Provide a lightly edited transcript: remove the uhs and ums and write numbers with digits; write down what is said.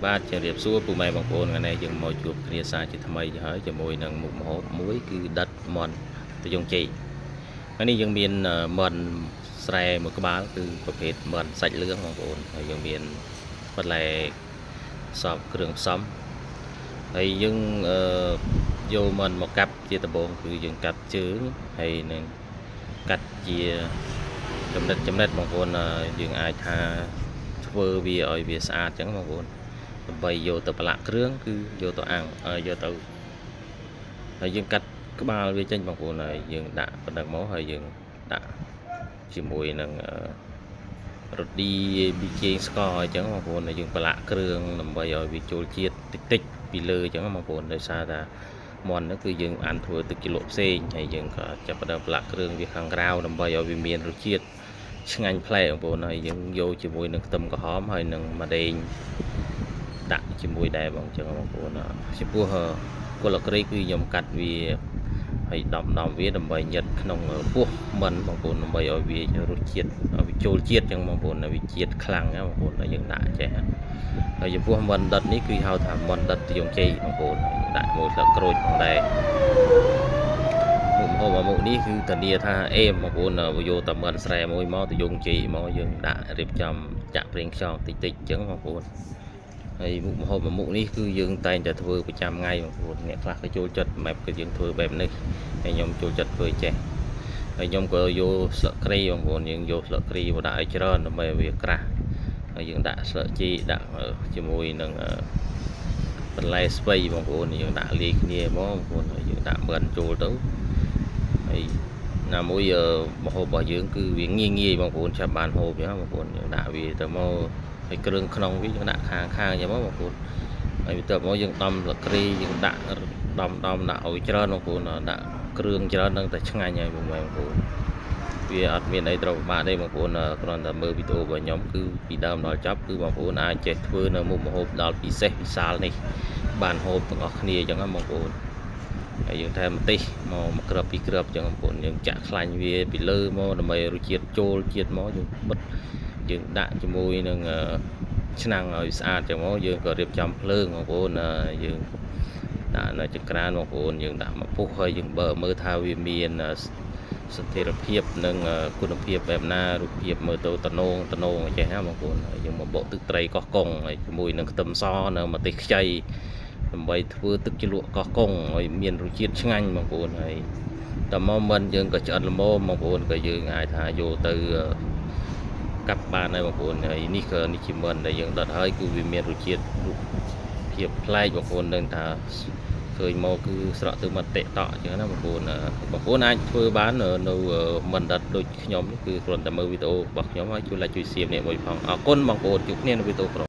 បាទជម្រាបសួរពូម៉ែបងប្អូនថ្ងៃនេះយើងមកជួបគ្នាសារជាថ្មីទៅហើយជាមួយនឹងមុខម្ហូបមួយគឺដិតមាន់ត្រយងជ័យថ្ងៃនេះយើងមានមាន់ស្រែមួយក្បាលគឺប្រភេទមាន់សាច់លឿងបងប្អូនហើយយើងមានបន្លែសពគ្រឿងផ្សំហើយយើងយកមាន់មកកាប់ជាដំបូងគឺយើងកាត់ជើងហើយនឹងកាត់ជាចំណិតបងប្អូនយើងអាចថាធ្វើវាឲ្យវាស្អាតចឹងបងប្អូនដើម្បីយកទៅប្រឡាក់គ្រឿងគឺយកទៅអាំងយកទៅហើយយើងកាត់ក្បាលវាចេញបងប្អូនហើយយើងដាក់ប៉ុណ្ណឹងមកហើយយើងដាក់ជាមួយនឹងរ៉ូឌីប៊ីចេងស្ករអញ្ចឹងបងប្អូនហើយយើងប្រឡាក់គ្រឿងដើម្បីឲ្យវាចូលជាតិតិចពីលើអញ្ចឹងបងប្អូនដោយសារថាមាន់ហ្នឹងគឺយើងអានធ្វើទឹកជ្រលក់ផ្សេងហើយយើងក៏ចាប់ផ្ដើមប្រឡាក់គ្រឿងវាខាងក្រៅដើម្បីឲ្យវាមានរសជាតិឆ្ងាញ់ប្លែកបងប្អូនហើយយើងយកជាមួយនឹងខ្ទឹមក្រហមហើយនឹងម្ទេសដាក់ជាមួយដែរបងអញ្ចឹងបងប្អូនចំពោះគល់ក្រីគឺខ្ញុំកាត់វាហើយដំវាដើម្បីញិតក្នុងពោះមិនបងប្អូនដើម្បីឲ្យវារសជាតិឲ្យវាចូលជាតិអញ្ចឹងបងប្អូនឲ្យវាជាតិខ្លាំងណាបងប្អូនហើយយើងដាក់ចេះហើយចំពោះមិនដិតនេះគឺហៅថាមិនដិតត្រយងជ័យបងប្អូនយើងដាក់មួយស្លឹកក្រូចផងដែរមុខនេះគឺធានាថាអេមបងប្អូនយកតែមិនស្រែមួយមកត្រយងជ័យមកយើងដាក់រៀបចំចាក់ប្រេងខ្យងតិចអញ្ចឹងបងប្អូនហើយមុខនេះគឺយើងតែងតែធ្វើប្រចាំថ្ងៃបងប្អូនអ្នកខ្លះក៏ចូលចិត្តម៉ែបគឺយើងធ្វើបែបនេះហើយខ្ញុំចូលចិត្តធ្វើចេះហើយខ្ញុំក៏យកស្លឹកគ្រៃបងប្អូនយើងយកស្លឹកគ្រៃមកដាក់ឲ្យច្រើនដើម្បីឲ្យវាក្រាស់ហើយយើងដាក់ស្លឹកជីដាក់ជាមួយនឹងបន្លែស្ពៃបងប្អូនយើងដាក់លាយគ្នាបងប្អូនហើយយើងដាក់មើលចូលទៅហើយណាមួយម្ហូបរបស់យើងគឺវាងាយបងប្អូនចាប់បានហូបចឹងបងប្អូនយើងដាក់វាទៅមកហើយគ្រឿងក្នុងវាយើងដាក់ខាងអញ្ចឹងបងប្អូនហើយបន្ទាប់មកយើងដំស្លឹកគ្រៃយើងដាក់ដំដាក់ឲ្យច្រើនបងប្អូនដាក់គ្រឿងច្រើននឹងតែឆ្ងាញ់ហើយបងប្អូនវាអត់មានអីត្រូវពិបាកទេបងប្អូនគ្រាន់តែមើលវីដេអូរបស់ខ្ញុំគឺពីដើមដល់ចប់គឺបងប្អូនអាចចេះធ្វើនៅមុខម្ហូបដល់ពិសេសវិសាលនេះបានហូបទាំងអស់គ្នាអញ្ចឹងបងប្អូនហើយយើងថែមម្ទេសមកគ្រាប់ពីគ្រាប់អញ្ចឹងបងប្អូនយើងចាក់ខ្លាញ់វាពីលើមកដើម្បីរសជាតិចូលជាតិមកយើងបិទយើងដាក់ជាមួយនឹងឆ្នាំងឲ្យស្អាតចឹងមកយើងក៏រៀបចំភ្លើងបងប្អូនយើងដាក់នៅចង្ក្រានបងប្អូនយើងដាក់មកពុះហើយយើងបើមើលថាវាមានស្ថិរភាពនិងគុណភាពបែបណារូបភាពមើលទៅតំណងចេះណាបងប្អូនហើយយើងមកបុកទឹកត្រីកោះកុងហើយជាមួយនឹងខ្ទឹមសនៅម្ទេសខ្ចីដើម្បីធ្វើទឹកជ្រលក់កោះកុងឲ្យមានរសជាតិឆ្ងាញ់បងប្អូនហើយតមកមិនយើងក៏ឆ្អិនល្មមបងប្អូនក៏យើងអាចថាយកទៅកាប់បានហើយបងប្អូនហើយនេះជាមិនដែលយើងដុតហើយគឺវាមានរសជាតិភាពប្លែកបងប្អូននឹងថាឃើញមកគឺស្រក់ទៅមកតេតក់អញ្ចឹងណាបងប្អូនអាចធ្វើបាននៅមិនដិតដូចខ្ញុំគឺគ្រាន់តែមើលវីដេអូរបស់ខ្ញុំហើយជួយ like ជួយ share នេះមួយផងអរគុណបងប្អូនជួបគ្នានៅវីដេអូក្រោយ